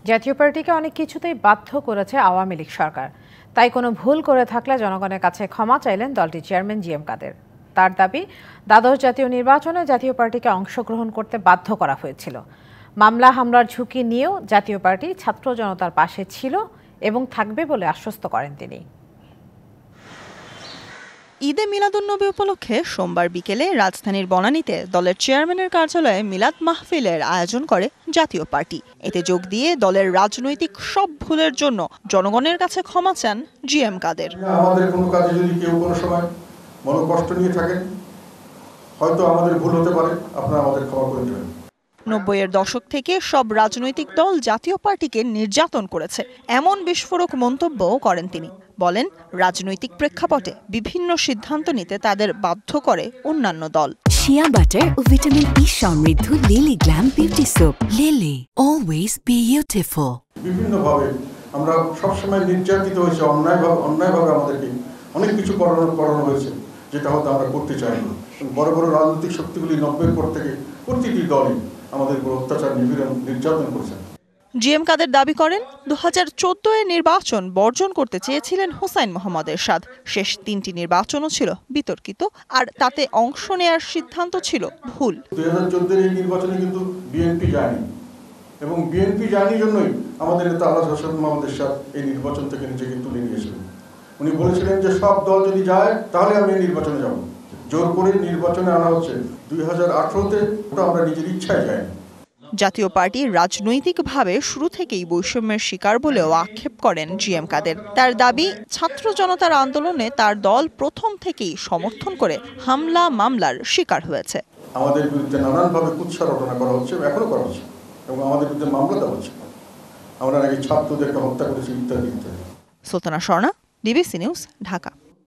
জাতীয় পার্টিকে অনেক কিছুতেই বাধ্য করেছে আওয়ামী লীগ সরকার, তাই কোনো ভুল করে থাকলে জনগণের কাছে ক্ষমা চাইলেন দলটির চেয়ারম্যান জি.এম. কাদের। তার দাবি, দ্বাদশ জাতীয় নির্বাচনে জাতীয় পার্টিকে অংশগ্রহণ করতে বাধ্য করা হয়েছিল। মামলা হামলার ঝুঁকি নিয়েও জাতীয় পার্টি ছাত্র জনতার পাশে ছিল এবং থাকবে বলে আশ্বস্ত করেন তিনি। ঈদে মিলাদুন্নবী উপলক্ষে সোমবার বিকেলে রাজধানীর বনানীতে দলের চেয়ারম্যানের কার্যালয়ে মিলাদ মাহফিলের আয়োজন করে জাতীয় পার্টি। এতে যোগ দিয়ে দলের রাজনৈতিক সব ভুলের জন্য জনগণের কাছে ক্ষমা চান জি.এম. কাদের। আমাদের কোনো কাজে যদি কেউ কোনো সময় মনোকষ্ট নিয়ে থাকেন, হয়তো আমাদের ভুল হতে পারে, আপনারা আমাদের ক্ষমা করে দেবেন। ৯০-এর দশক থেকে সব রাজনৈতিক দল জাতীয় পার্টিকে নির্যাতন করেছে, এমন বিস্ফোরক মন্তব্যও করেন তিনি। বলেন, রাজনৈতিক প্রেক্ষাপটে বিভিন্ন সিদ্ধান্ত নিতে তাদের বাধ্য করে অন্যান্য দল। শিয়া বাটার ও ভিটামিন ই সমৃদ্ধ lily glam beauty soap. Lily, always beautiful. বিভিন্নভাবে আমরা সবসময় নির্যাতিত হয়েছে, অন্যায়ভাবে আমাদেরকে অনেক কিছু করানো হয়েছে, যেটা হয়তো আমরা করতে চাই না। বড় বড় রাজনৈতিক শক্তিগুলি ৯০-এর পর থেকে প্রতিটি দলই আমাদের উপর অত্যাচার, নির্যাতন করেছে। জি.এম. কাদের দাবি করেন, ২০১৪-এর নির্বাচন বর্জন করতে চেয়েছিলেন হুসাইন মোহাম্মদ এরশাদ। শেষ ৩টি নির্বাচনও ছিল বিতর্কিত, আর তাতে অংশ নেয়ার সিদ্ধান্ত ছিল ভুল। ২০১৪-এর এই নির্বাচনে কিন্তু বিএনপি যায়নি, এবং বিএনপি যায়নি জন্যই আমাদের নেতা আলহাজ হোসেন মোহাম্মদ এরশাদ এই নির্বাচন থেকে নিজেকে তুলে নিয়েছিলেন। উনি বলেছিলেন যে সব দল যদি যায় তাহলে আমি নির্বাচনে যাব। জোর করে নির্বাচনে আনা হচ্ছে। 2018-তে ওটা আমরা নিজের ইচ্ছায় যাইনি। জাতীয় পার্টি রাজনৈতিকভাবে শুরু থেকেই বৈষম্যের শিকার বলেও আক্ষেপ করেন জি.এম. কাদের। তার দাবি, ছাত্র জনতার আন্দোলনে তার দল প্রথম থেকেই সমর্থন করে হামলা মামলার শিকার হয়েছে। আমাদের বিরুদ্ধে নানানভাবে কুৎসা রটনা করা হচ্ছে, এখনো করা হচ্ছে, এবং আমাদের বিরুদ্ধে মামলা দেওয়া হচ্ছে। আমরা নাকি ছাত্রদেরকে হত্যা করেছি ইত্যাদি ইত্যাদি। Sultana Swarna, DBC news, Dhaka.